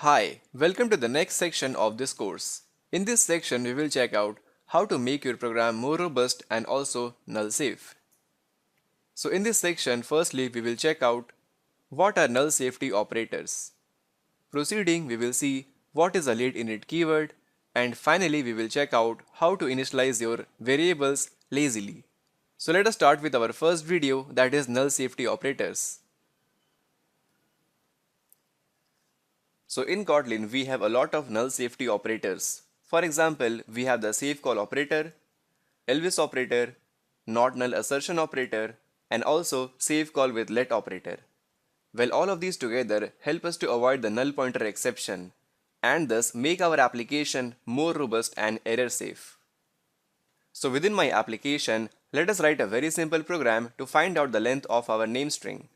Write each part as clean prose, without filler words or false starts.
Hi, welcome to the next section of this course. In this section, we will check out how to make your program more robust and also null safe. So in this section, firstly, we will check out what are null safety operators. Proceeding, we will see what is a late init keyword, and finally, we will check out how to initialize your variables lazily. So let us start with our first video, that is null safety operators. So in Kotlin, we have a lot of null safety operators. For example, we have the safe call operator, Elvis operator, not null assertion operator, and also safe call with let operator. Well, all of these together help us to avoid the null pointer exception and thus make our application more robust and error safe. So within my application, let us write a very simple program to find out the length of our name string.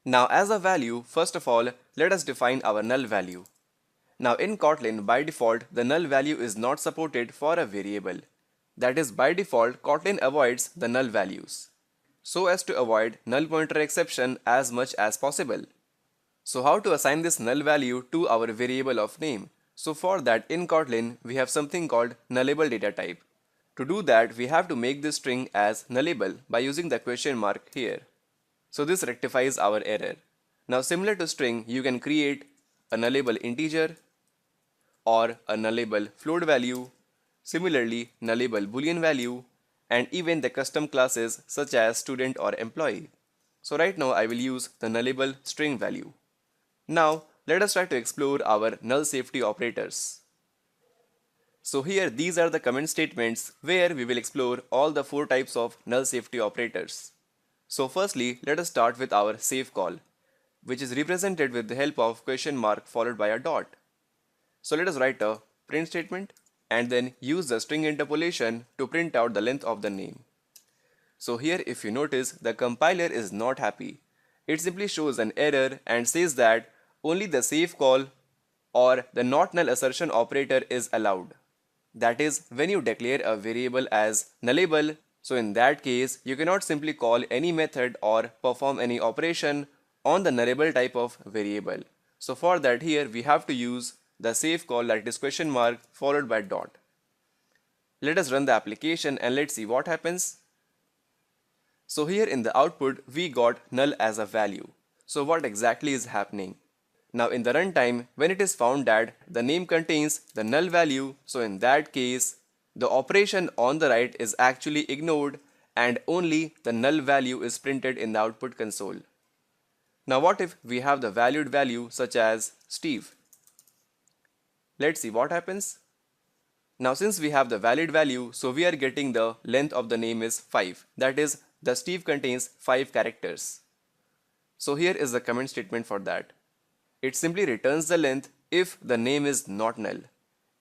Now as a value, first of all, let us define our null value. Now in Kotlin, by default, the null value is not supported for a variable. That is, by default, Kotlin avoids the null values, so as to avoid null pointer exception as much as possible. So how to assign this null value to our variable of name? So for that, in Kotlin, we have something called Nullable Datatype. To do that, we have to make this string as nullable by using the question mark here. So this rectifies our error. Now similar to string, you can create a nullable integer or a nullable float value, similarly nullable boolean value, and even the custom classes such as student or employee. So right now I will use the nullable string value. Now let us try to explore our null safety operators. So here these are the comment statements where we will explore all the 4 types of null safety operators. So firstly, let us start with our safe call, which is represented with the help of question mark followed by a dot. So let us write a print statement and then use the string interpolation to print out the length of the name. So here if you notice, the compiler is not happy. It simply shows an error and says that only the safe call or the not null assertion operator is allowed. That is, when you declare a variable as nullable, so in that case, you cannot simply call any method or perform any operation on the nullable type of variable. So for that here we have to use the safe call, that is question mark followed by dot. Let us run the application and let's see what happens. So here in the output we got null as a value. So what exactly is happening? Now in the runtime, when it is found that the name contains the null value, so in that case the operation on the right is actually ignored and only the null value is printed in the output console. Now what if we have the valued value such as Steve? Let's see what happens. Now since we have the valid value, so we are getting the length of the name is 5. That is, the Steve contains 5 characters. So here is the comment statement for that. It simply returns the length if the name is not null.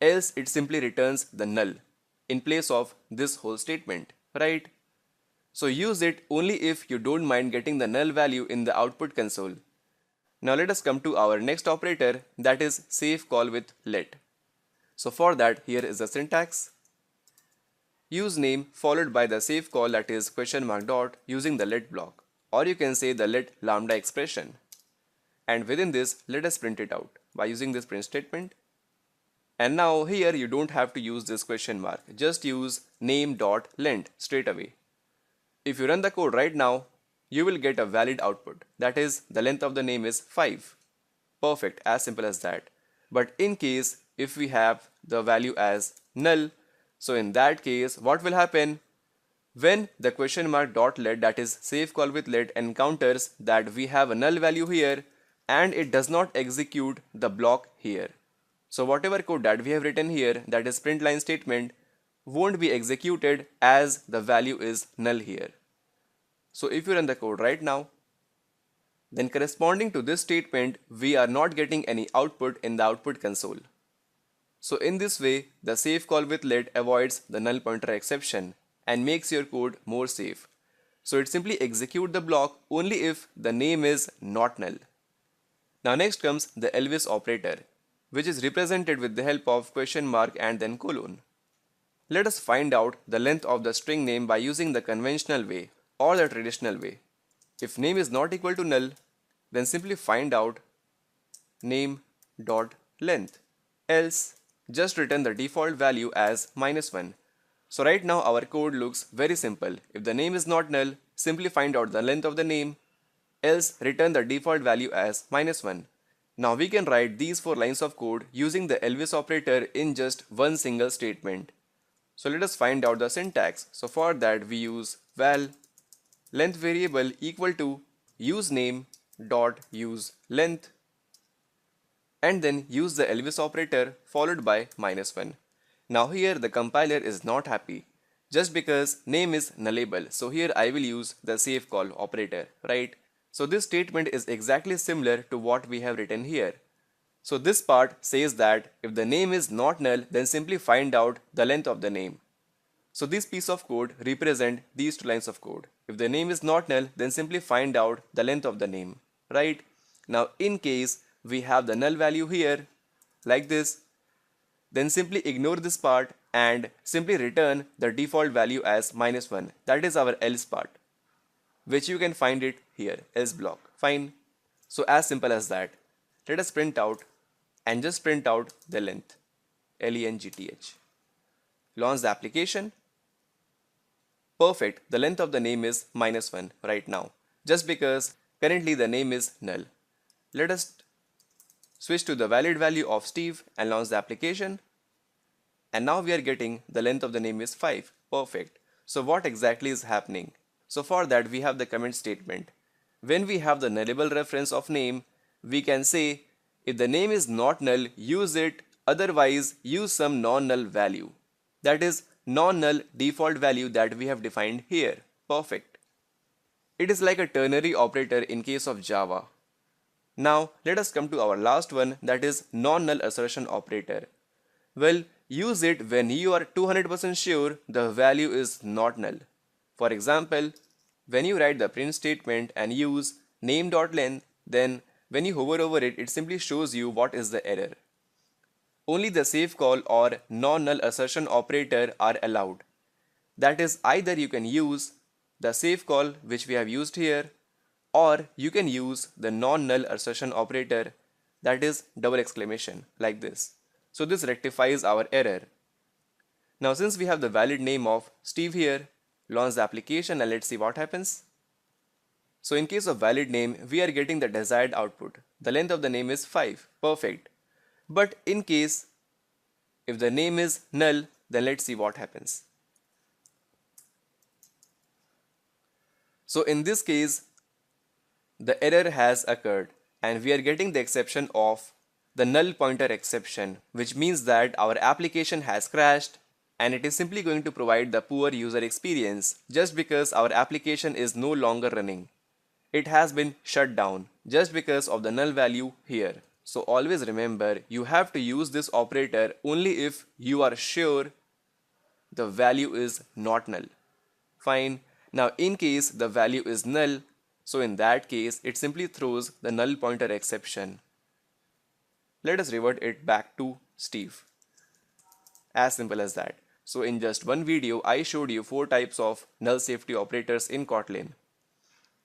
Else it simply returns the null in place of this whole statement, right? So use it only if you don't mind getting the null value in the output console. Now let us come to our next operator, that is safe call with let. So for that, here is the syntax. Use name followed by the safe call, that is question mark dot, using the let block, or you can say the let lambda expression. And within this, let us print it out by using this print statement. And now here you don't have to use this question mark, just use name.length straight away. If you run the code right now, you will get a valid output, that is the length of the name is 5. Perfect, as simple as that. But in case if we have the value as null, so in that case what will happen? When the question mark dot let, that is safe call with let, encounters that we have a null value here and it does not execute the block here. So whatever code that we have written here, that is print line statement, won't be executed as the value is null here. So if you run the code right now, then corresponding to this statement, we are not getting any output in the output console. So in this way, the safe call with let avoids the null pointer exception and makes your code more safe. So it simply executes the block only if the name is not null. Now next comes the Elvis operator, which is represented with the help of question mark and then colon. Let us find out the length of the string name by using the conventional way or the traditional way. If name is not equal to null, then simply find out name dot length, else just return the default value as -1. So right now our code looks very simple. If the name is not null, simply find out the length of the name, else return the default value as -1. Now we can write these 4 lines of code using the Elvis operator in just one single statement. So let us find out the syntax. So for that we use val length variable equal to useName dot use length, and then use the Elvis operator followed by -1. Now here the compiler is not happy just because name is nullable. So here I will use the save call operator, right? So this statement is exactly similar to what we have written here. So this part says that if the name is not null, then simply find out the length of the name. So this piece of code represent these 2 lines of code. If the name is not null, then simply find out the length of the name, right? Now in case we have the null value here like this, then simply ignore this part and simply return the default value as -1. That is our else part, which you can find it here, else block. Fine. So as simple as that. Let us print out and just print out the length, length. Launch the application. Perfect. The length of the name is -1 right now, just because currently the name is null. Let us switch to the valid value of Steve and launch the application. And now we are getting the length of the name is 5. Perfect. So what exactly is happening? So for that we have the comment statement. When we have the nullable reference of name, we can say if the name is not null, use it, otherwise use some non-null value. That is non-null default value that we have defined here. Perfect. It is like a ternary operator in case of Java. Now let us come to our last one, that is non-null assertion operator. Well, use it when you are 200% sure the value is not null. For example, when you write the print statement and use name.length, then when you hover over it, it simply shows you what is the error. Only the save call or non-null assertion operator are allowed. That is, either you can use the save call which we have used here, or you can use the non-null assertion operator, that is double exclamation, like this. So this rectifies our error. Now since we have the valid name of Steve here, launch the application and let's see what happens. So in case of valid name, we are getting the desired output. The length of the name is 5. Perfect. But in case if the name is null, then let's see what happens. So in this case, the error has occurred and we are getting the exception of the null pointer exception, which means that our application has crashed and it is simply going to provide the poor user experience just because our application is no longer running. It has been shut down just because of the null value here. So always remember, you have to use this operator only if you are sure the value is not null. Fine. Now in case the value is null, so in that case it simply throws the null pointer exception. Let us revert it back to Steve. As simple as that. So in just one video I showed you 4 types of null safety operators in Kotlin.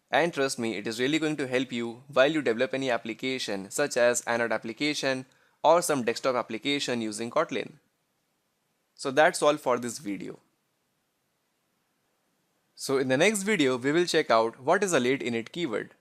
And trust me, it is really going to help you while you develop any application such as Android application or some desktop application using Kotlin. So that's all for this video. So in the next video we will check out what is a late init keyword.